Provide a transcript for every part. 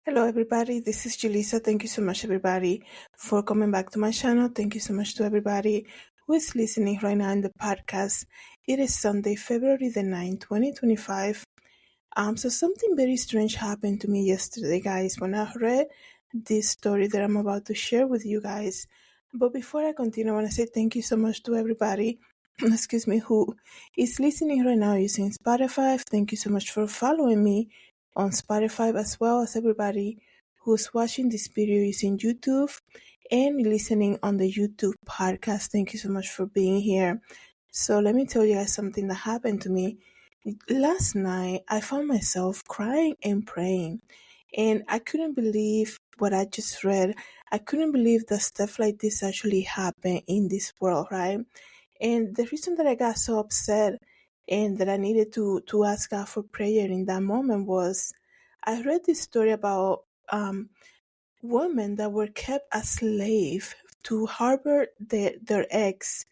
Hello, everybody. This is Julissa. Thank you so much, everybody, for coming back to my channel. Thank you so much to everybody who is listening right now in the podcast. It is Sunday, February the 9th, 2025. So something very strange happened to me yesterday, guys, when I read this story that I'm about to share with you guys. But before I continue, I want to say thank you so much to everybody, excuse me, who is listening right now using Spotify. Thank you so much for following me on Spotify, as well as everybody who's watching this video using YouTube and listening on the YouTube podcast. Thank you so much for being here. So let me tell you guys something that happened to me. Last night, I found myself crying and praying, and I couldn't believe what I just read. I couldn't believe that stuff like this actually happened in this world, right? And the reason that I got so upset and that I needed to ask God for prayer in that moment was I read this story about women that were kept as slave to harbor their eggs,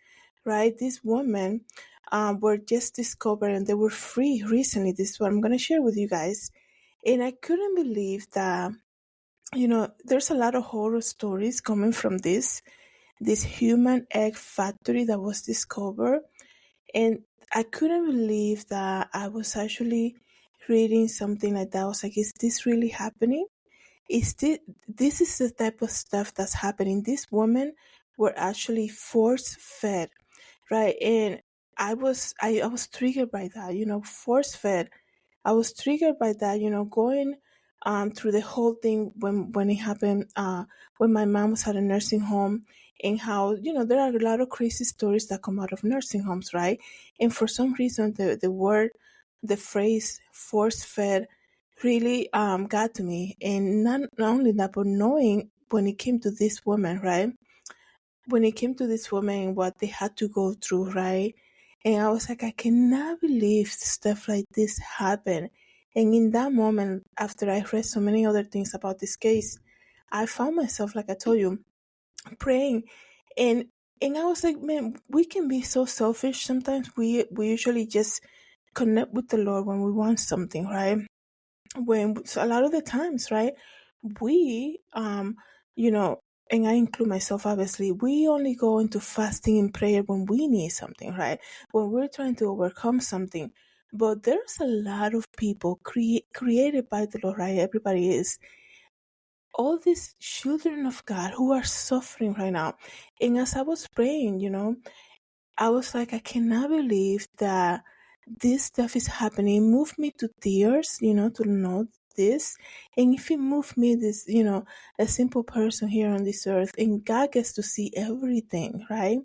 right? These women were just discovered and they were free recently. This is what I'm going to share with you guys. And I couldn't believe that, there's a lot of horror stories coming from this human egg factory that was discovered. And I couldn't believe that I was actually reading something like that. I was like, is this really happening? This is the type of stuff that's happening. These women were actually force fed, right? And I was triggered by that, force fed. I was triggered by that, going through the whole thing when it happened, when my mom was at a nursing home, and how, there are a lot of crazy stories that come out of nursing homes, right? And for some reason the phrase force fed really got to me. And not only that, but knowing when it came to this woman, right? When it came to this woman and what they had to go through, right? And I was like, I cannot believe stuff like this happened. And in that moment, after I read so many other things about this case, I found myself, like I told you, praying. And I was like, man, we can be so selfish sometimes. We usually just connect with the Lord when we want something, right? So a lot of the times, right, we you know and I include myself, obviously, we only go into fasting and prayer when we need something, right? When we're trying to overcome something. But there's a lot of people created by the Lord, right? Everybody is, all these children of God who are suffering right now. And as I was praying, I was like, I cannot believe that this stuff is happening. It moved me to tears, to know this. And if it moved me, this, a simple person here on this earth, and God gets to see everything, right?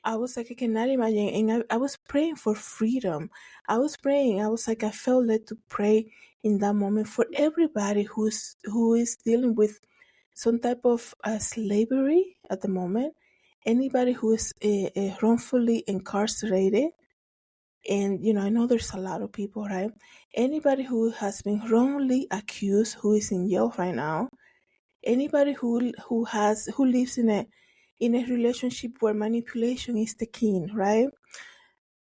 I was like, I cannot imagine. And I was praying for freedom. I was praying. I was like, I felt led to pray in that moment for everybody who is dealing with some type of slavery at the moment. Anybody who is wrongfully incarcerated. And, I know there's a lot of people, right? Anybody who has been wrongly accused, who is in jail right now. Anybody who lives in a relationship where manipulation is the king, right?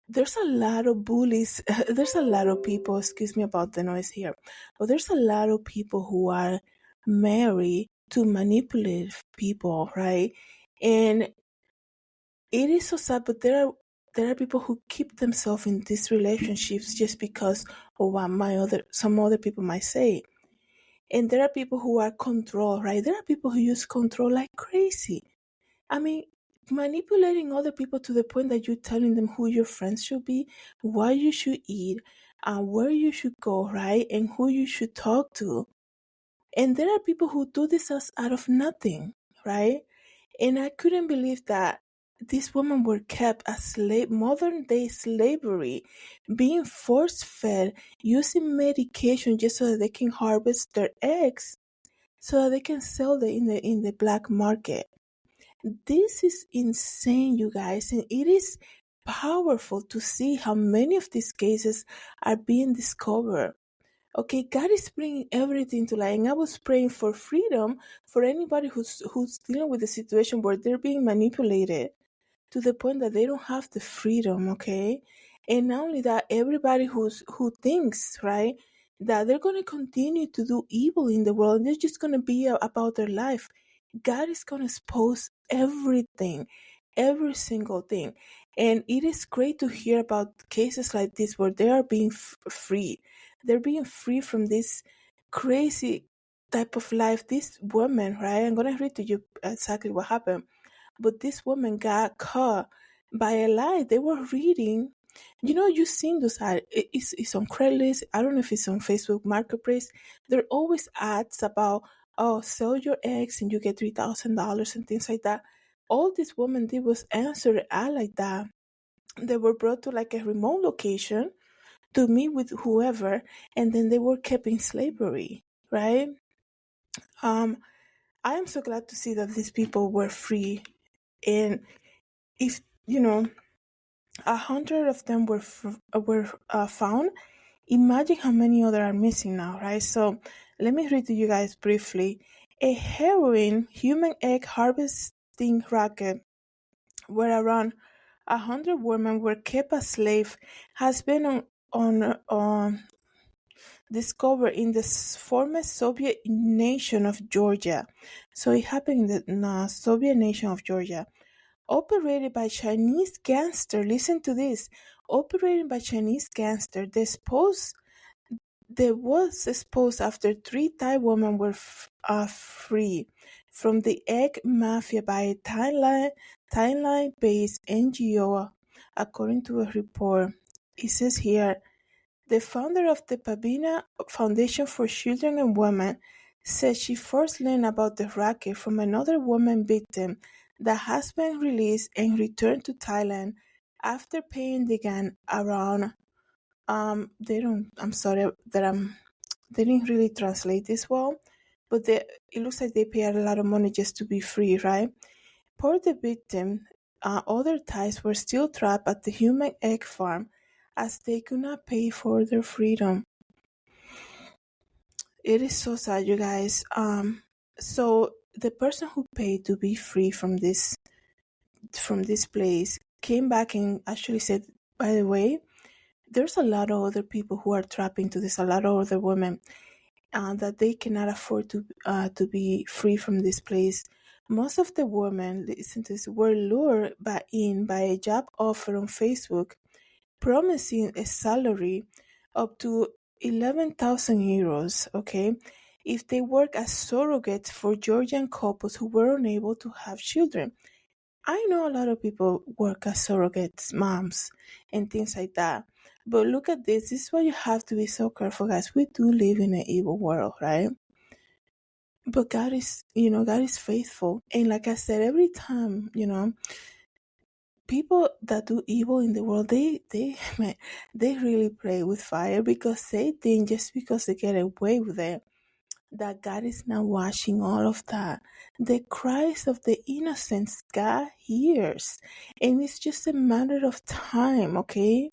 There's a lot of bullies. There's a lot of people, excuse me about the noise here, but there's a lot of people who are married to manipulative people, right? And it is so sad, but there are people who keep themselves in these relationships just because of what some other people might say. And there are people who are controlled, right? There are people who use control like crazy. I mean, manipulating other people to the point that you're telling them who your friends should be, what you should eat, where you should go, right? And who you should talk to. And there are people who do this out of nothing, right? And I couldn't believe that these women were kept as modern day slavery, being force fed, using medication just so that they can harvest their eggs, so that they can sell them in the black market. This is insane, you guys, and it is powerful to see how many of these cases are being discovered. Okay, God is bringing everything to light, and I was praying for freedom for anybody who's dealing with a situation where they're being manipulated to the point that they don't have the freedom. Okay, and not only that, everybody who thinks, right, that they're going to continue to do evil in the world, and they're just going to be about their life. God is going to expose everything, every single thing. And it is great to hear about cases like this where they are being free. They're being free from this crazy type of life. This woman, right? I'm going to read to you exactly what happened. But this woman got caught by a lie. They were reading. You've seen those ads. It's on Craigslist. I don't know if it's on Facebook Marketplace. There are always ads about, oh, sell your eggs and you get $3,000 and things like that. All this woman did was answer an ad like that. They were brought to like a remote location to meet with whoever, and then they were kept in slavery, right? I am so glad to see that these people were free. And if 100 of them were found, imagine how many other are missing now, right? So let me read to you guys briefly. A heroin human egg harvesting racket where around 100 women were kept as slaves has been on discovered in the former Soviet nation of Georgia. So it happened in the Soviet nation of Georgia. Operated by Chinese gangster. Listen to this. Operated by Chinese gangster. There was exposed after 3 Thai women were free from the egg mafia by a Thailand-based NGO, according to a report. It says here, the founder of the Pabina Foundation for Children and Women said she first learned about the racket from another woman victim that has been released and returned to Thailand after paying the gang around they didn't really translate this well, but it looks like they paid a lot of money just to be free, right? Per the victim, other Thais were still trapped at the human egg farm as they could not pay for their freedom. It is so sad, you guys. So the person who paid to be free from this place came back and actually said, by the way, there's a lot of other people who are trapped into this, a lot of other women that they cannot afford to be free from this place. Most of the women, listen to this, were lured by a job offer on Facebook, promising a salary up to 11,000 euros, okay, if they work as surrogates for Georgian couples who were unable to have children. I know a lot of people work as surrogates, moms, and things like that. But look at this. This is why you have to be so careful, guys. We do live in an evil world, right? But God is faithful. And like I said, every time, people that do evil in the world, man, they really play with fire because they think just because they get away with it, that God is now watching all of that. The cries of the innocents God hears. And it's just a matter of time, okay?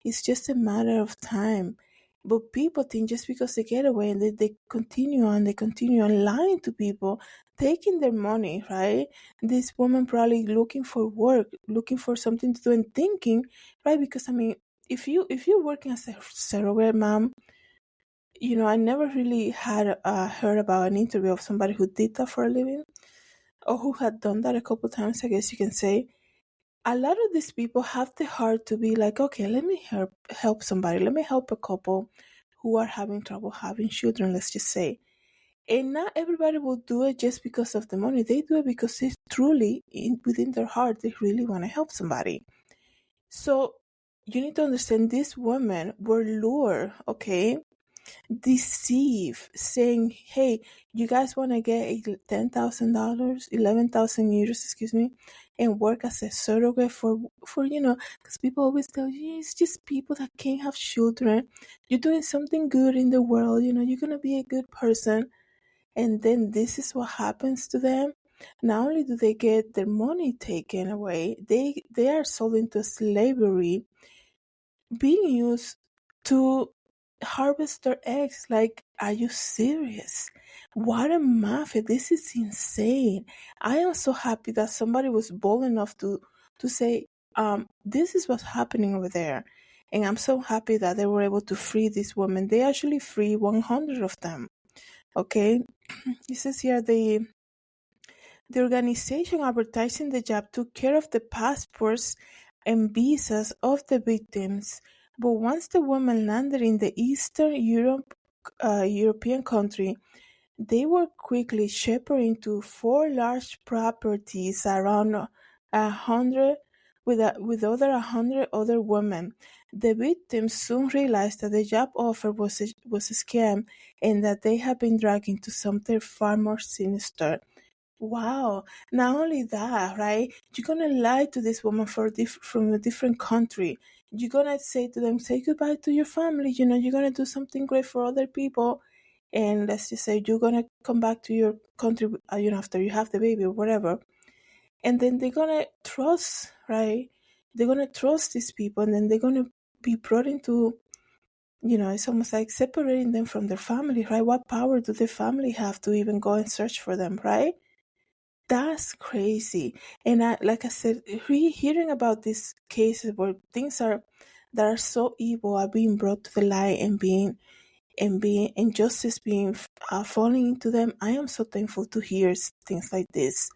It's just a matter of time. But people think just because they get away and they continue on lying to people, taking their money, right? This woman probably looking for work, looking for something to do and thinking, right? Because I mean, if you're working as a surrogate mom, I never really had heard about an interview of somebody who did that for a living or who had done that a couple times, I guess you can say. A lot of these people have the heart to be like, okay, let me help somebody. Let me help a couple who are having trouble having children, let's just say. And not everybody will do it just because of the money. They do it because it's truly within their heart. They really want to help somebody. So you need to understand these women were lured, okay? Deceive, saying, hey, you guys want to get $10,000, 11,000 euros, excuse me, and work as a surrogate for because people always tell you it's just people that can't have children. You're doing something good in the world, you're going to be a good person. And then this is what happens to them. Not only do they get their money taken away, they are sold into slavery, being used to harvest their eggs. Like, are you serious? What a mafia. This is insane. I am so happy that somebody was bold enough to say, this is what's happening over there. And I'm so happy that they were able to free these women. They actually free 100 of them. Okay, it says here the organization advertising the job took care of the passports and visas of the victims, but once the women landed in the Eastern European country, they were quickly shepherded to 4 large properties around 100 with over 100 other women. The victims soon realized that the job offer was a scam and that they had been dragged into something far more sinister. Wow. Not only that, right? You're gonna lie to this woman from a different country. You're gonna say to them, say goodbye to your family. You're gonna do something great for other people. And let's just say you're gonna come back to your country, after you have the baby or whatever. And then they're gonna trust, right? They're gonna trust these people, and then they're gonna be brought into, it's almost like separating them from their family, right? What power do their family have to even go and search for them, right? That's crazy. And like I said, hearing about these cases where things that are so evil are being brought to the light and injustice being falling into them, I am so thankful to hear things like this.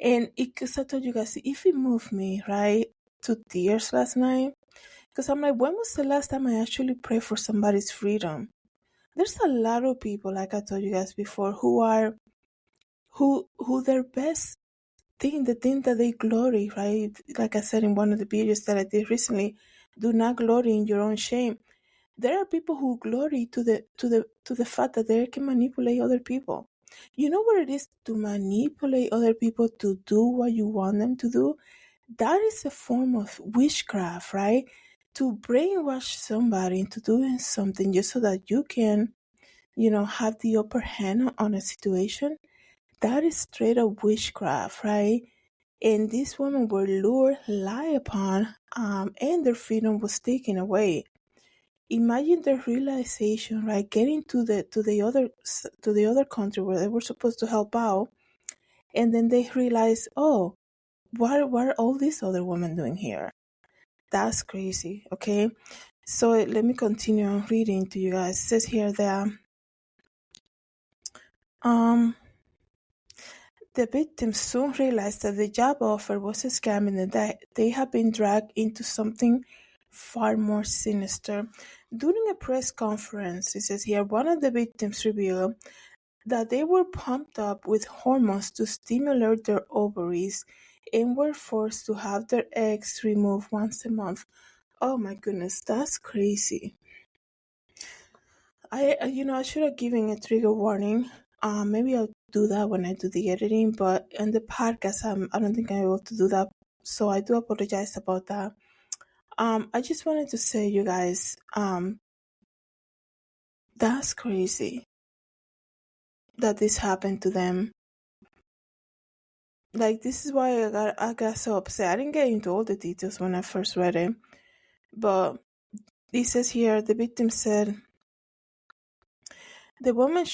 And because I told you guys, if it moved me right to tears last night, because I'm like, when was the last time I actually prayed for somebody's freedom? There's a lot of people, like I told you guys before, who their best the thing that they glory, right? Like I said in one of the videos that I did recently, do not glory in your own shame. There are people who glory to the fact that they can manipulate other people. You know what it is to manipulate other people to do what you want them to do? That is a form of witchcraft, right? To brainwash somebody into doing something just so that you can, have the upper hand on a situation. That is straight up witchcraft, right? And these women were lured, lied upon, and their freedom was taken away. Imagine the realization, right? Getting to the other country where they were supposed to help out, and then they realize, oh, what are all these other women doing here? That's crazy. Okay, so let me continue on reading to you guys. It says here that um the victims soon realized that the job offer was a scam and that they had been dragged into something far more sinister. During a press conference, it says here, one of the victims revealed that they were pumped up with hormones to stimulate their ovaries and were forced to have their eggs removed once a month. Oh my goodness, that's crazy. I should have given a trigger warning. Maybe I'll do that when I do the editing, but in the podcast, I don't think I'm able to do that. So I do apologize about that. I just wanted to say, you guys, that's crazy that this happened to them. Like, this is why I got so upset. I didn't get into all the details when I first read it, but it says here the victim said the woman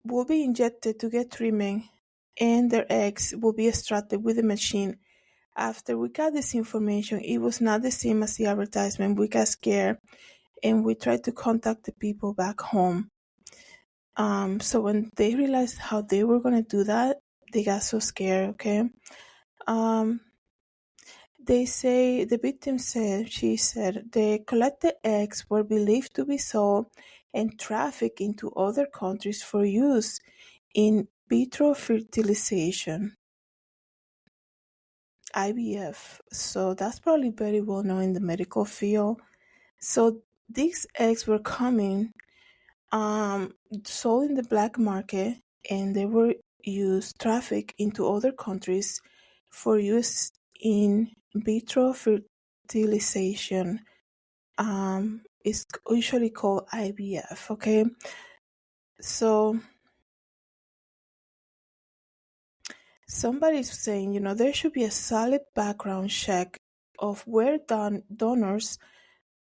will be injected to get treatment, and their eggs will be extracted with the machine. After we got this information, it was not the same as the advertisement. We got scared, and we tried to contact the people back home. So when they realized how they were gonna do that, they got so scared. Okay. They say the victim said she said the collected eggs were believed to be sold and trafficked into other countries for use in vitro fertilization, IVF. So that's probably very well known in the medical field. So these eggs were coming sold in the black market, and they were used trafficked into other countries for use in vitro fertilization. It's usually called IVF. Okay, so somebody's saying, there should be a solid background check of where donors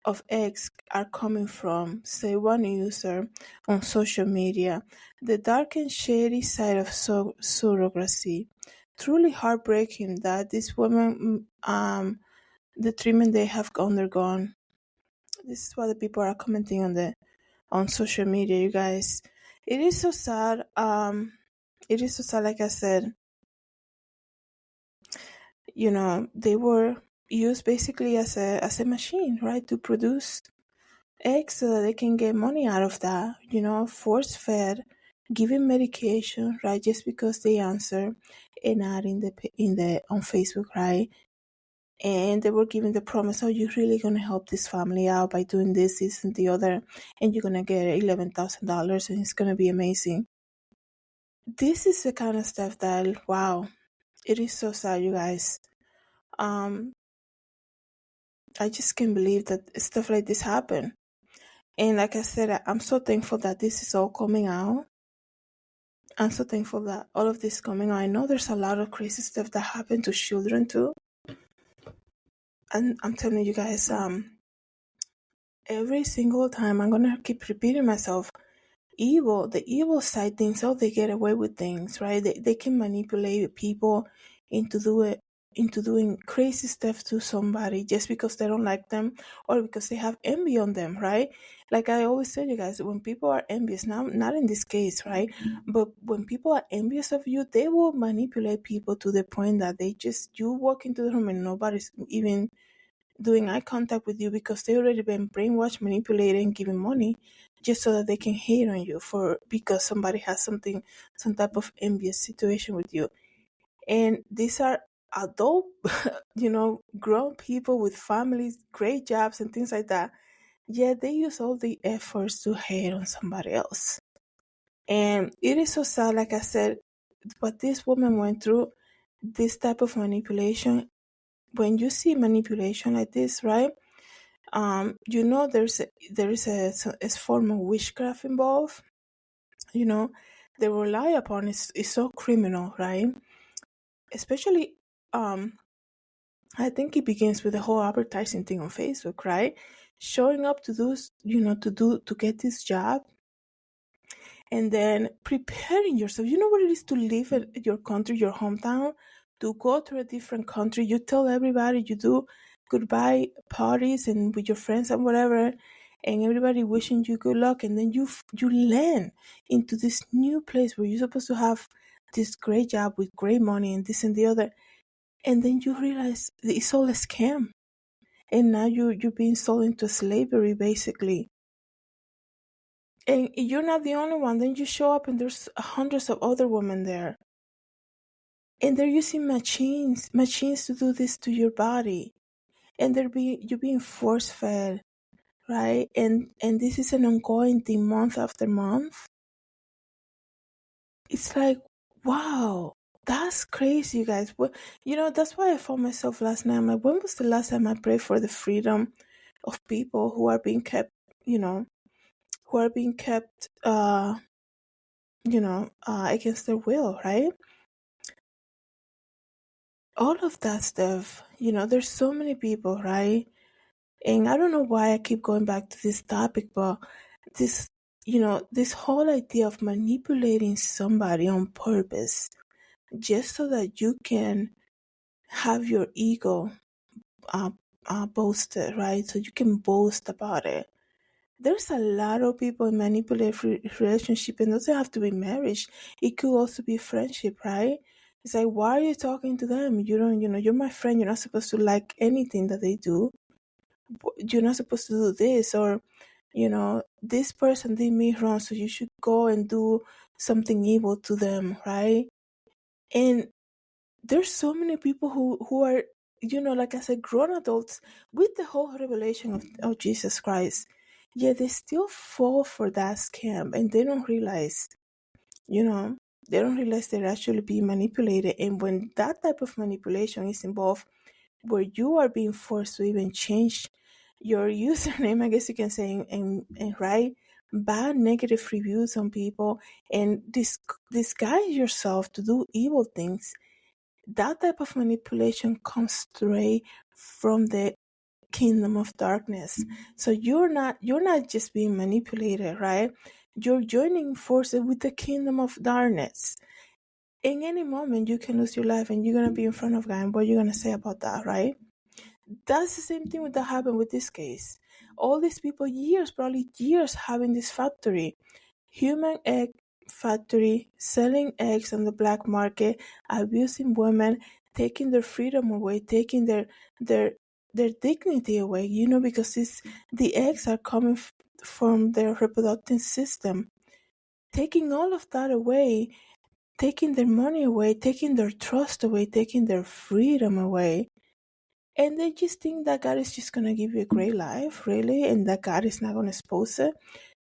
of eggs are coming from, say one user on social media. The dark and shady side of surrogacy. Truly heartbreaking that these women, the treatment they have undergone. This is what the people are commenting on social media, you guys. It is so sad. It is so sad, like I said. They were used basically as a machine, right, to produce eggs so that they can get money out of that. Force fed, giving medication, right, just because they answer an ad in the on Facebook, right? And they were giving the promise, oh, you're really gonna help this family out by doing this, and the other, and you're gonna get $11,000, and it's gonna be amazing. This is the kind of stuff that, wow, it is so sad, you guys. I just can't believe that stuff like this happened. And like I said, I'm so thankful that this is all coming out. I'm so thankful that all of this is coming out. I know there's a lot of crazy stuff that happened to children too. And I'm telling you guys, every single time I'm gonna keep repeating myself, the evil side thinks, oh, they get away with things, right? They can manipulate people into doing crazy stuff to somebody just because they don't like them or because they have envy on them, right? Like I always tell you guys, when people are envious, now not in this case, right? But when people are envious of you, they will manipulate people to the point that you walk into the room and nobody's even doing eye contact with you because they already been brainwashed, manipulated, and given money just so that they can hate on you because somebody has some type of envious situation with you. And these are adult, grown people with families, great jobs, and things like that. Yet they use all the efforts to hate on somebody else. And it is so sad, like I said, what this woman went through, this type of manipulation. When you see manipulation like this, right? There is a form of witchcraft involved. They rely upon is so criminal, right? Especially, I think it begins with the whole advertising thing on Facebook, right? Showing up to those, to get this job, and then preparing yourself. You know what it is to live at your country, your hometown, to go to a different country. You tell everybody, you do goodbye parties and with your friends and whatever, and everybody wishing you good luck, and then you land into this new place where you're supposed to have this great job with great money and this and the other, and then you realize it's all a scam, and now you're being sold into slavery basically. And you're not the only one. Then you show up and there's hundreds of other women there. And they're using machines to do this to your body. And you're being force fed, right? And this is an ongoing thing month after month. It's like, wow, that's crazy, you guys. That's why I found myself last night. I'm like, when was the last time I prayed for the freedom of people who are being kept, against their will, right? All of that stuff, there's so many people, right? And I don't know why I keep going back to this topic, but this, this whole idea of manipulating somebody on purpose just so that you can have your ego boasted, right? So you can boast about it. There's a lot of people in manipulative relationship, and it doesn't have to be marriage. It could also be friendship, right? It's like, why are you talking to them? You're my friend. You're not supposed to like anything that they do. You're not supposed to do this, or, this person did me wrong, so you should go and do something evil to them, right? And there's so many people who are, like I said, grown adults with the whole revelation of Jesus Christ. Yet they still fall for that scam, and they don't realize, they're actually being manipulated. And when that type of manipulation is involved, where you are being forced to even change your username, I guess you can say, and write bad negative reviews on people and disguise yourself to do evil things, that type of manipulation comes straight from the kingdom of darkness. So you're not just being manipulated, right? You're joining forces with the kingdom of darkness. In any moment you can lose your life, and you're going to be in front of God, and what you're going to say about that, right? That's the same thing that happened with this case. All these people, probably years having this factory, human egg factory, selling eggs on the black market, abusing women, taking their freedom away, taking their their dignity away, because the eggs are coming from their reproductive system, taking all of that away, taking their money away, taking their trust away, taking their freedom away. And they just think that God is just going to give you a great life, really, and that God is not going to expose it.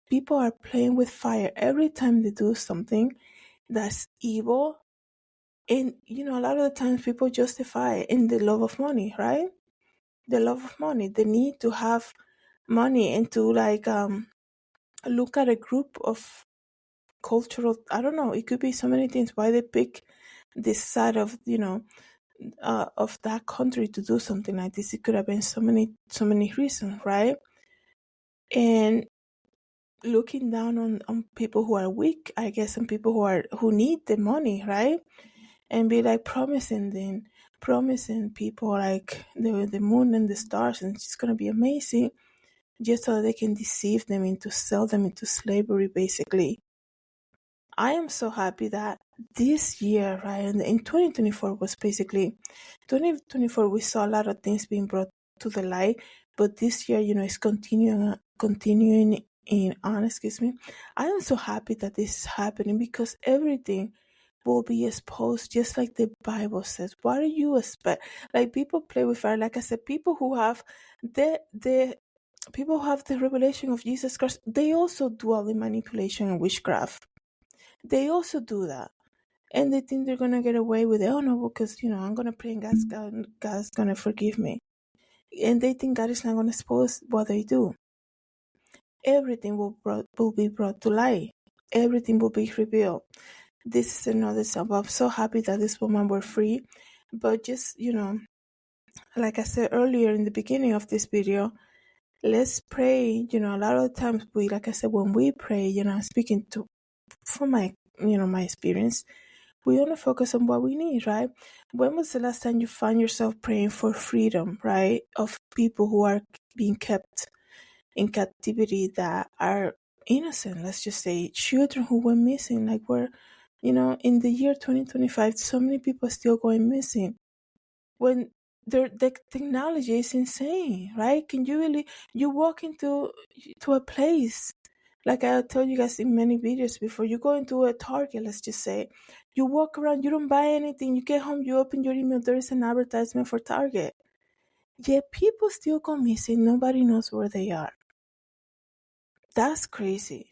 People are playing with fire every time they do something that's evil. And, a lot of the times people justify it in the love of money, right? The love of money, the need to have money and to look at a group of cultural, I don't know, it could be so many things why they pick this side of, of that country to do something like this. It could have been so many reasons, right? And looking down on people who are weak, I guess, and people who need the money, right? And be like promising people like the moon and the stars, and it's gonna be amazing, just so they can deceive them into sell them into slavery, basically. I am so happy that this year, right, in 2024 was basically 2024. We saw a lot of things being brought to the light, but this year, is continuing on. Excuse me. I am so happy that this is happening because everything will be exposed, just like the Bible says. What do you expect? Like, people play with fire. Like I said, people who have the people who have the revelation of Jesus Christ, they also dwell in manipulation and witchcraft. They also do that. And they think they're going to get away with it. Oh, no, because, I'm going to pray and God's going to forgive me. And they think God is not going to expose what they do. Everything will be brought to light. Everything will be revealed. This is another example. I'm so happy that this woman were free. But just, like I said earlier in the beginning of this video, let's pray. A lot of times like I said, when we pray, I'm speaking from my, my experience, we only focus on what we need, right? When was the last time you found yourself praying for freedom, right? Of people who are being kept in captivity that are innocent, let's just say, children who went missing, like in the year 2025, so many people are still going missing. When the technology is insane, right? Can you really, you walk into a place, like I told you guys in many videos before, you go into a Target, let's just say, you walk around, you don't buy anything, you get home, you open your email, there is an advertisement for Target. Yet people still go missing, nobody knows where they are. That's crazy.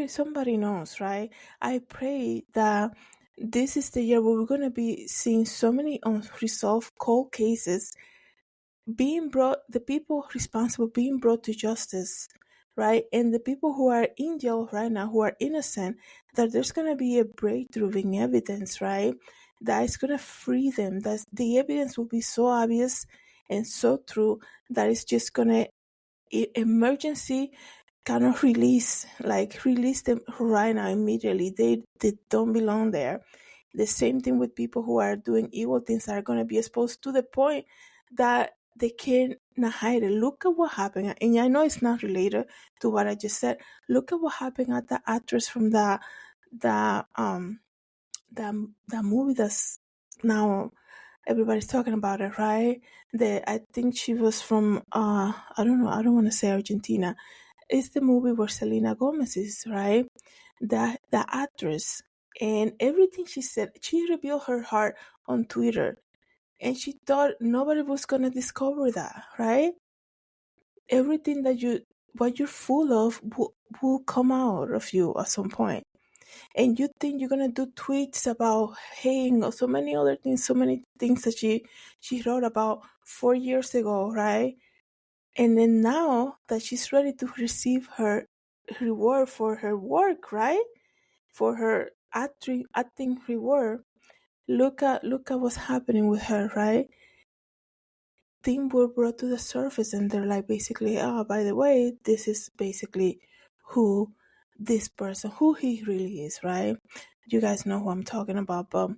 Somebody knows, right? I pray that this is the year where we're going to be seeing so many unresolved cold cases being brought, the people responsible being brought to justice, right? And the people who are in jail right now, who are innocent, that there's going to be a breakthrough in evidence, right? That is going to free them. That the evidence will be so obvious and so true that it's just going to emergency kind of release them right now immediately. They don't belong there. The same thing with people who are doing evil things that are going to be exposed to the point that they cannot hide it. Look at what happened, and I know it's not related to what I just said. Look at what happened at the actress from the movie that's now everybody's talking about it, right? I think she was from I don't know, I don't want to say Argentina. It's the movie where Selena Gomez is, right? The actress. And everything she said, she revealed her heart on Twitter. And she thought nobody was gonna discover that, right? Everything what you're full of will come out of you at some point. And you think you're gonna do tweets about haying or so many other things, so many things that she wrote about 4 years ago, right? And then now that she's ready to receive her reward for her work, right? For her acting reward, look at what's happening with her, right? Things were brought to the surface, and they're like, basically, by the way, this is basically who this person, who he really is, right? You guys know who I'm talking about, but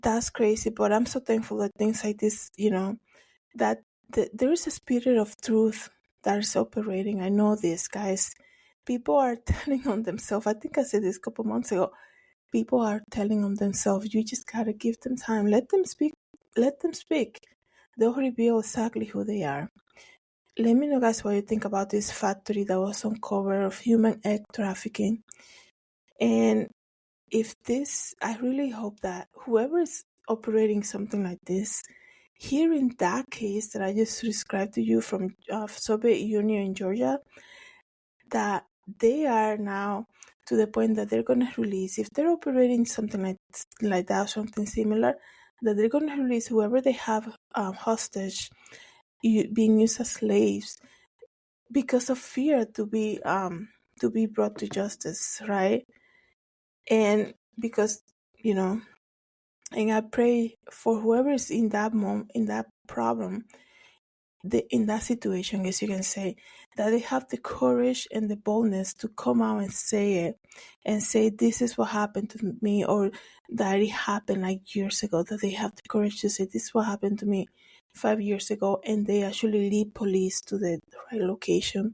that's crazy. But I'm so thankful that things like this, that there is a spirit of truth that is operating. I know this, guys. People are telling on themselves. I think I said this a couple months ago. People are telling on themselves. You just gotta give them time. Let them speak. Let them speak. They'll reveal exactly who they are. Let me know, guys, what you think about this factory that was uncovered of human egg trafficking. And if this, I really hope that whoever is operating something like this, here in that case that I just described to you from Soviet Union in Georgia, that they are now to the point that they're going to release, if they're operating something like that, something similar, that they're going to release whoever they have hostage, being used as slaves, because of fear to be brought to justice, right? And because, and I pray for whoever is in that moment, in that problem, in that situation, as you can say, that they have the courage and the boldness to come out and say it, and say, this is what happened to me, or that it happened like years ago, that they have the courage to say, this is what happened to me 5 years ago, and they actually lead police to the right location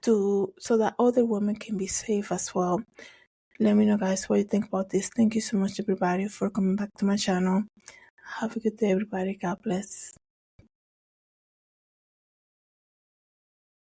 so that other women can be safe as well. Let me know, guys, what you think about this. Thank you so much, everybody, for coming back to my channel. Have a good day, everybody. God bless.